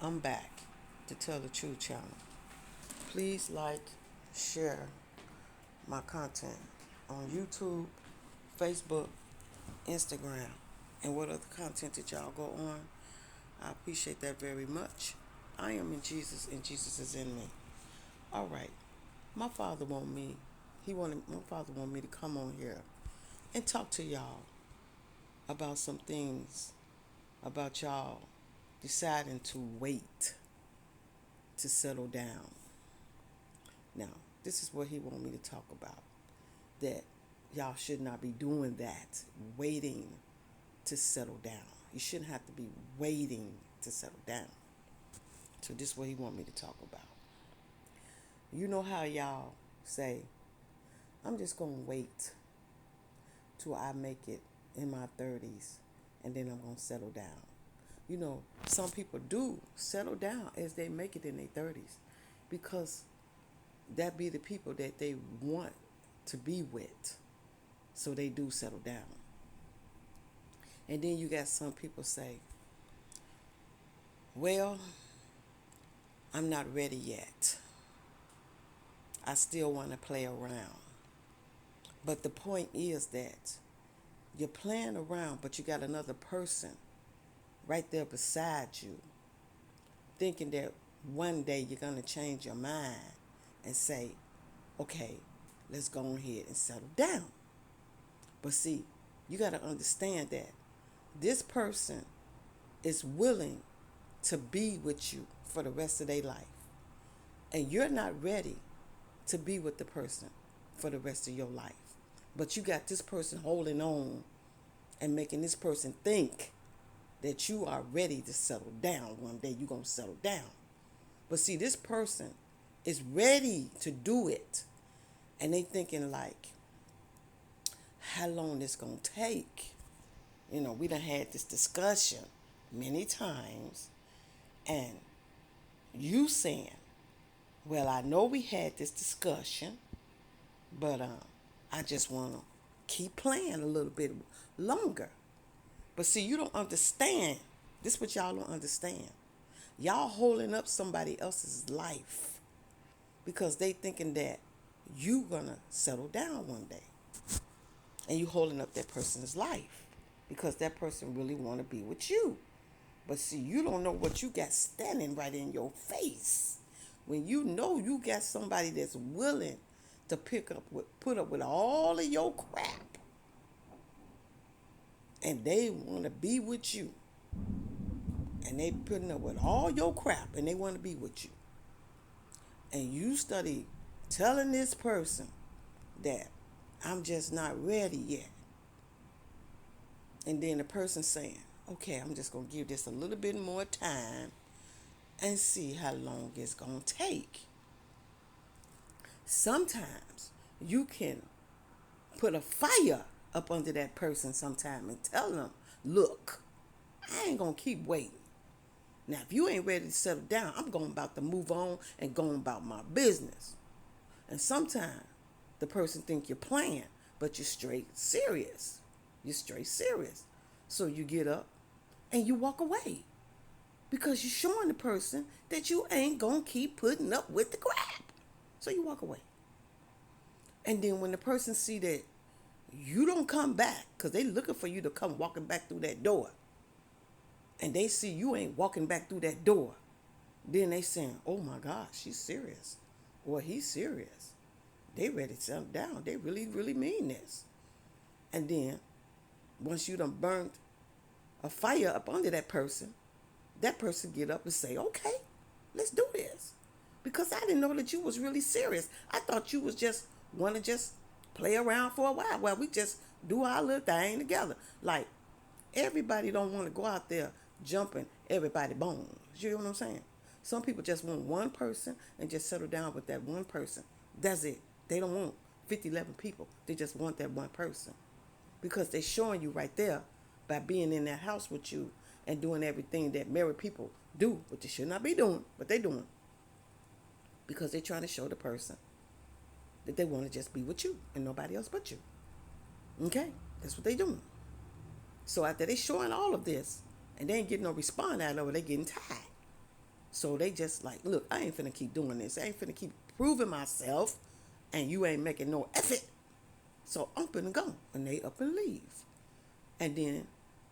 I'm back to Tell the Truth channel. Please like, share my content on YouTube, Facebook, Instagram, and what other content that y'all go on. I appreciate that very much. I am in Jesus and Jesus is in me. All right. My father want me, my father want me to come on here and talk to y'all about some things about y'all deciding to wait to settle down. Now, this is what he want me to talk about. That y'all should not be doing that, waiting to settle down. You shouldn't have to be waiting to settle down. So this is what he want me to talk about. You know how y'all say, I'm just gonna wait till I make it in my 30s and then I'm gonna settle down. You know, some people do settle down as they make it in their 30s because that be the people that they want to be with. So they do settle down. And then you got some people say, well, I'm not ready yet. I still want to play around. But the point is that you're playing around, but you got another person right there beside you, thinking that one day you're going to change your mind and say, okay, let's go ahead and settle down. But see, you got to understand that this person is willing to be with you for the rest of their life. And you're not ready to be with the person for the rest of your life. But you got this person holding on and making this person think that you are ready to settle down. One day you're going to settle down. But see, this person is ready to do it. And they thinking like, how long this going to take? You know, we done had this discussion many times. And you saying, well, I know we had this discussion, but I just want to keep playing a little bit longer. But see, you don't understand. This is what y'all don't understand. Y'all holding up somebody else's life because they thinking that you gonna settle down one day. And you holding up that person's life because that person really want to be with you. But see, you don't know what you got standing right in your face. When you know you got somebody that's willing to put up with all of your crap, and they want to be with you, and they putting up with all your crap, and they want to be with you, and you study telling this person that I'm just not ready yet, and then the person saying, okay, I'm just gonna give this a little bit more time and see how long it's gonna take. Sometimes you can put a fire up under that person sometime and tell them, look, I ain't gonna keep waiting. Now, if you ain't ready to settle down, I'm going about to move on and going about my business. And sometimes the person think you're playing, but you're straight serious. You're straight serious. So you get up and you walk away because you're showing the person that you ain't gonna keep putting up with the crap. So you walk away. And then when the person see that you don't come back, because they looking for you to come walking back through that door, and they see you ain't walking back through that door, then they saying, oh my gosh, she's serious. Or he's serious. They ready to settle down. They really, really mean this. And then once you done burnt a fire up under that person get up and say, okay, let's do this. Because I didn't know that you was really serious. I thought you was just want to just play around for a while. Well, we just do our little thing together. Like, everybody don't want to go out there jumping everybody bones. You know what I'm saying? Some people just want one person and just settle down with that one person. That's it. They don't want 50, 11 people. They just want that one person. Because they're showing you right there by being in that house with you and doing everything that married people do, what they should not be doing, but they're doing. Because they're trying to show the person that they want to just be with you and nobody else but you. Okay? That's what they're doing. So after they showing all of this and they ain't getting no response out of it, they getting tired. So they just like, look, I ain't finna keep doing this. I ain't finna keep proving myself, and you ain't making no effort. So I'm finna go, and they up and leave. And then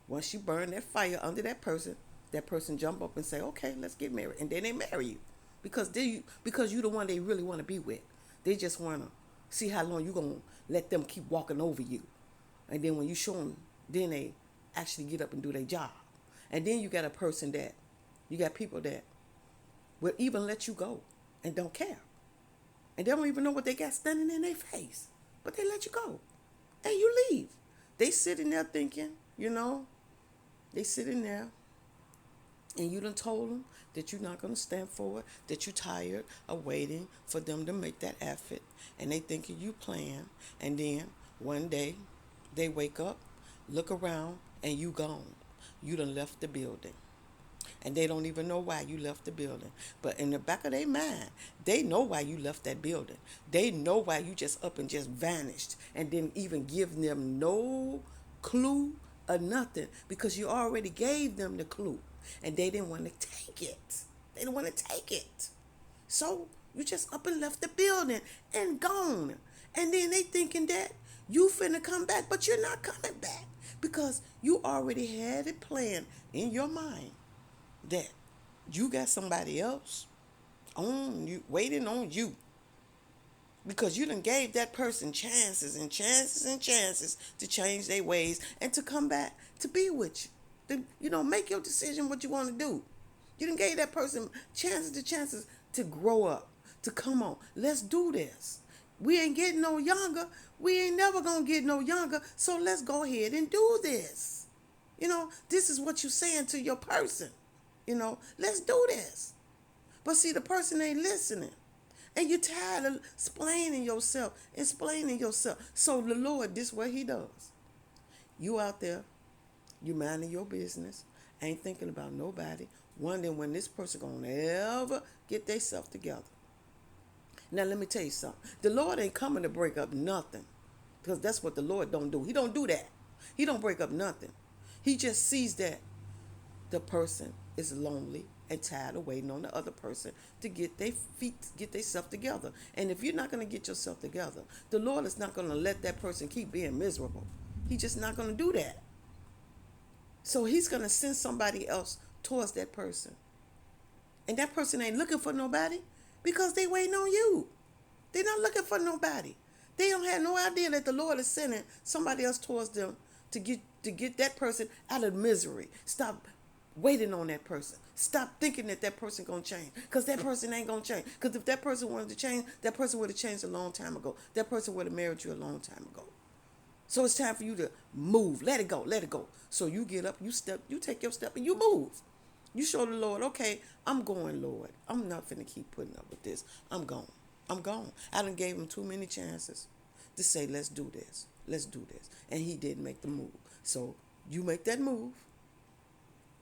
once you burn that fire under that person jump up and say, okay, let's get married, and then they marry you because you the one they really want to be with. They just want to see how long you gonna let them keep walking over you, and then when you show them, then they actually get up and do their job. And then you got a person that you got people that will even let you go and don't care, and they don't even know what they got standing in their face, but they let you go, and you leave. They sitting there thinking, they sitting there, and you done told them that you're not going to stand for it, that you're tired of waiting for them to make that effort, and they thinking you playing, and then one day they wake up, look around, and you gone. You done left the building. And they don't even know why you left the building. But in the back of their mind, they know why you left that building. They know why you just up and just vanished and didn't even give them no clue or nothing, because you already gave them the clue and they didn't want to take it. They didn't want to take it. So you just up and left the building and gone. And then they thinking that you finna come back, but you're not coming back because you already had it planned in your mind that you got somebody else on you, waiting on you, because you done gave that person chances and chances and chances to change their ways and to come back to be with you. Make your decision what you want to do. You done gave that person chances to grow up, to come on. Let's do this. We ain't getting no younger. We ain't never gonna get no younger. So let's go ahead and do this. This is what you're saying to your person. Let's do this. But see, the person ain't listening. And you're tired of explaining yourself. So the Lord, this is what he does. You out there, you minding your business, ain't thinking about nobody, wondering when this person gonna ever get themselves together. Now let me tell you something. The Lord ain't coming to break up nothing, because that's what the Lord don't do. He don't do that. He don't break up nothing. He just sees that the person is lonely and tired of waiting on the other person to get themselves together. And if you're not going to get yourself together, the Lord is not going to let that person keep being miserable. He's just not going to do that. So he's going to send somebody else towards that person. And that person ain't looking for nobody because they waiting on you. They're not looking for nobody. They don't have no idea that the Lord is sending somebody else towards them to get that person out of misery. Stop waiting on that person. Stop thinking that person gonna change, because that person ain't gonna change. Because if that person wanted to change, that person would have changed a long time ago. That person would have married you a long time ago. So it's time for you to move. Let it go. Let it go. So you get up, you take your step, and you move. You show the Lord, okay, I'm going, Lord. I'm not finna keep putting up with this. I'm gone. I'm gone. I done gave him too many chances to say, let's do this. Let's do this. And he didn't make the move. So you make that move,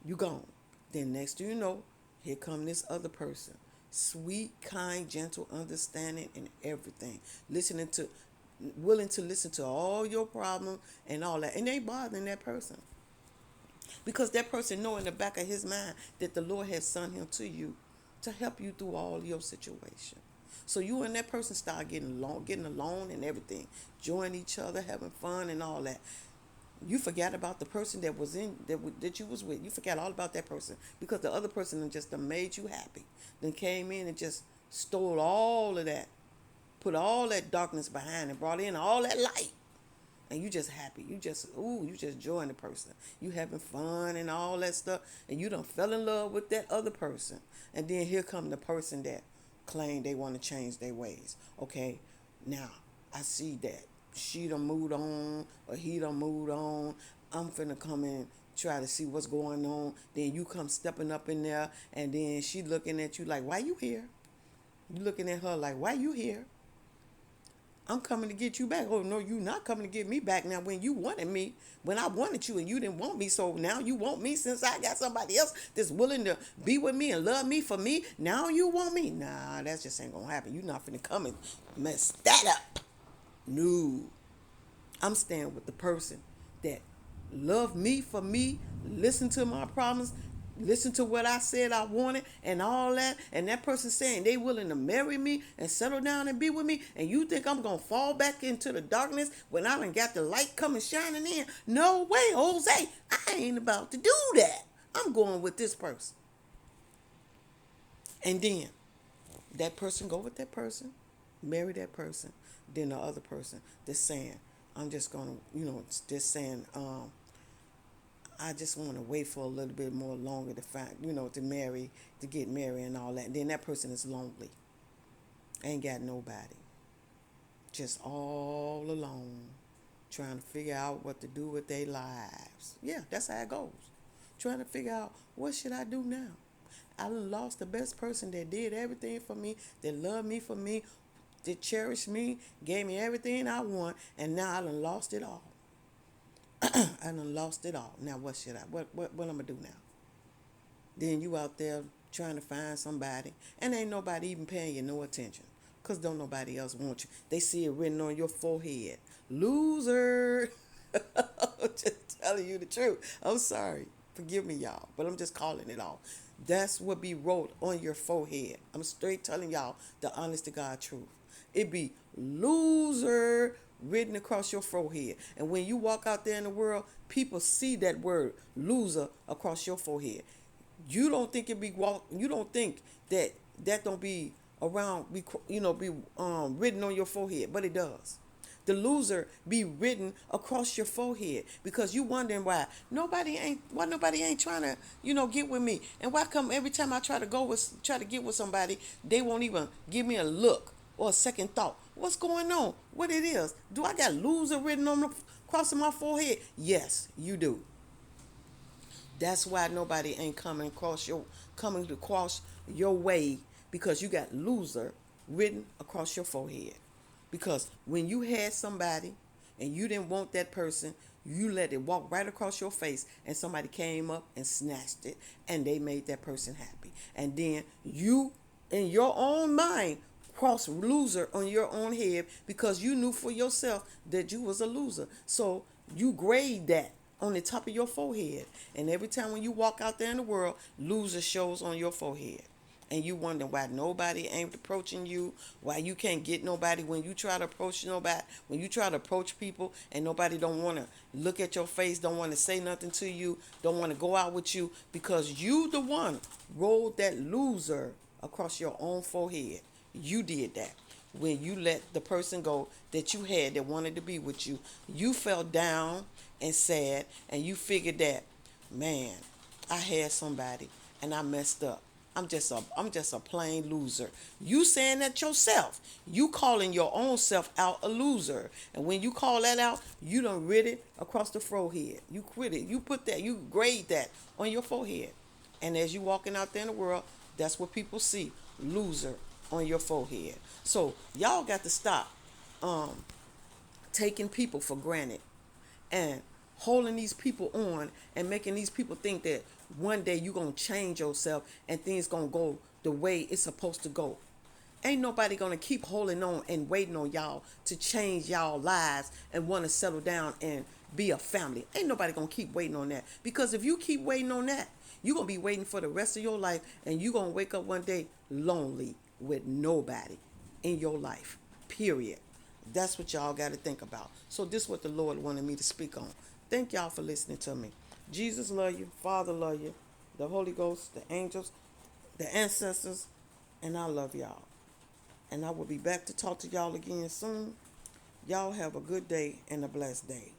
you gone. Then next thing you know, here come this other person. Sweet, kind, gentle, understanding, and everything. Willing to listen to all your problems and all that. And they bothering that person. Because that person know in the back of his mind that the Lord has sent him to you to help you through all your situation. So you and that person start getting along and everything. Join each other, having fun and all that. You forgot about the person that you was with. You forgot all about that person because the other person just made you happy. Then came in and just stole all of that, put all that darkness behind and brought in all that light. And you just happy. You just join the person. You having fun and all that stuff. And you done fell in love with that other person. And then here come the person that claim they want to change their ways. Okay, now I see that she done moved on or he done moved on. I'm finna come and try to see what's going on. Then you come stepping up in there, and then she looking at you like, why you here? You looking at her like, why you here? I'm coming to get you back. Oh, no, you not coming to get me back now when you wanted me, when I wanted you and you didn't want me. So now you want me since I got somebody else that's willing to be with me and love me for me. Now you want me. Nah, that just ain't going to happen. You not finna come and mess that up. No. I'm staying with the person that love me for me, listen to my problems, listen to what I said I wanted and all that, and that person saying they willing to marry me and settle down and be with me, and you think I'm gonna fall back into the darkness when I done got the light coming shining in? No way, Jose. I ain't about to do that. I'm going with this person. And then that person go with that person, marry that person, then the other person just saying, I'm just gonna, just saying, I just want to wait for a little bit more longer to find, to get married and all that. And then that person is lonely, ain't got nobody, just all alone, trying to figure out what to do with their lives. Yeah, that's how it goes. Trying to figure out, what should I do now? I lost the best person that did everything for me, that loved me for me, that cherished me, gave me everything I want, and now I done lost it all. I done lost it all. Now what should I? What I'm gonna do now? Then you out there trying to find somebody, and ain't nobody even paying you no attention, cause don't nobody else want you. They see it written on your forehead, loser. I'm just telling you the truth. I'm sorry. Forgive me, y'all, but I'm just calling it off. That's what be wrote on your forehead. I'm straight telling y'all the honest to God truth. It be loser written across your forehead. And when you walk out there in the world, people see that word loser across your forehead. You don't think that don't be around, be written on your forehead, but it does. The loser be written across your forehead, because you wondering why nobody ain't trying to, get with me. And why come every time I try to get with somebody, they won't even give me a look or a second thought. What's going on? What it is? Do I got loser written across my forehead? Yes, you do. That's why nobody ain't coming to cross your way, because you got loser written across your forehead. Because when you had somebody and you didn't want that person, you let it walk right across your face, and somebody came up and snatched it, and they made that person happy. And then you, in your own mind, cross loser on your own head, because you knew for yourself that you was a loser. So you grade that on the top of your forehead. And every time when you walk out there in the world, loser shows on your forehead. And you wonder why nobody ain't approaching you, why you can't get nobody when you try to approach nobody, when you try to approach people and nobody don't want to look at your face, don't want to say nothing to you, don't want to go out with you, because you the one rolled that loser across your own forehead. You did that. When you let the person go that you had that wanted to be with you, you felt down and sad, and you figured that, man, I had somebody and I messed up. I'm just a plain loser. You saying that yourself. You calling your own self out a loser. And when you call that out, you done writ it across the forehead. You quit it. You grade that on your forehead. And as you walking out there in the world, that's what people see. Loser on your forehead. So y'all got to stop taking people for granted and holding these people on and making these people think that one day you're going to change yourself and things going to go the way it's supposed to go. Ain't nobody going to keep holding on and waiting on y'all to change y'all lives and want to settle down and be a family. Ain't nobody going to keep waiting on that. Because if you keep waiting on that, you're going to be waiting for the rest of your life, and you're going to wake up one day lonely with nobody in your life. Period. That's what y'all got to think about. So this is what the Lord wanted me to speak on. Thank y'all for listening to me. Jesus love you. Father love you. The Holy Ghost, the angels, the ancestors, and I love y'all. And I will be back to talk to y'all again soon. Y'all have a good day and a blessed day.